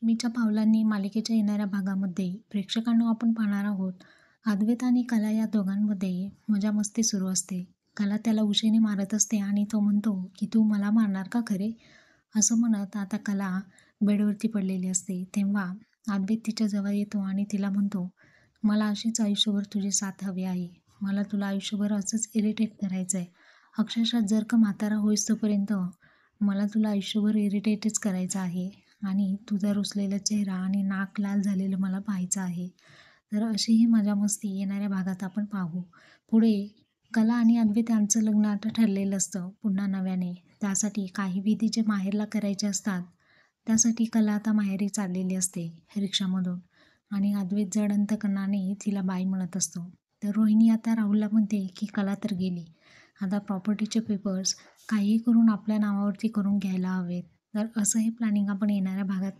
मीच्या पावलांनी मालिकेच्या येणाऱ्या भागामध्ये प्रेक्षकांना आपण पाहणार आहोत. अद्वैत आणि कला या दोघांमध्ये मजा-मस्ती सुरू असते. कला त्याला उशीने मारत असते आणि तो म्हणतो, की "तू मला मारणार का खरे?" असं म्हणत आता कला बेडवरती पडलेली असते. तेव्हा अद्वैत तिच्या जवळ येतो आणि तिला म्हणतो, "मला अशीच आयुष्यभर तुझी साथ हवी आहे. मला तुला आयुष्यभर असंच इरिटेट करायचं आहे. अक्षरशः जर का म्हातारा होईस तोपर्यंत मला तुला आयुष्यभर इरिटेटच करायचं आहे आणि तुझा रुसलेला चेहरा आणि नाक लाल झालेलं मला पाहायचं आहे." तर अशी ही मजा-मस्ती येणाऱ्या भागात आपण पाहू. पुढे कला आणि अद्वैत यांचं लग्न आता ठरलेलं असतं पुन्हा नव्याने. त्यासाठी काही विधी जे माहेरला करायचे असतात, त्यासाठी कला आता माहेरी चाललेली असते रिक्षामधून आणि अद्वैत जड अंतकरणाने तिला बाई म्हणत असतो. तर रोहिणी आता राहुलला म्हणते, की कला तर गेली. आता प्रॉपर्टीचे पेपर्स काहीही करून आपल्या नावावरती करून घ्यायला हवेत. तर असं हे प्लॅनिंग आपण येणाऱ्या भागात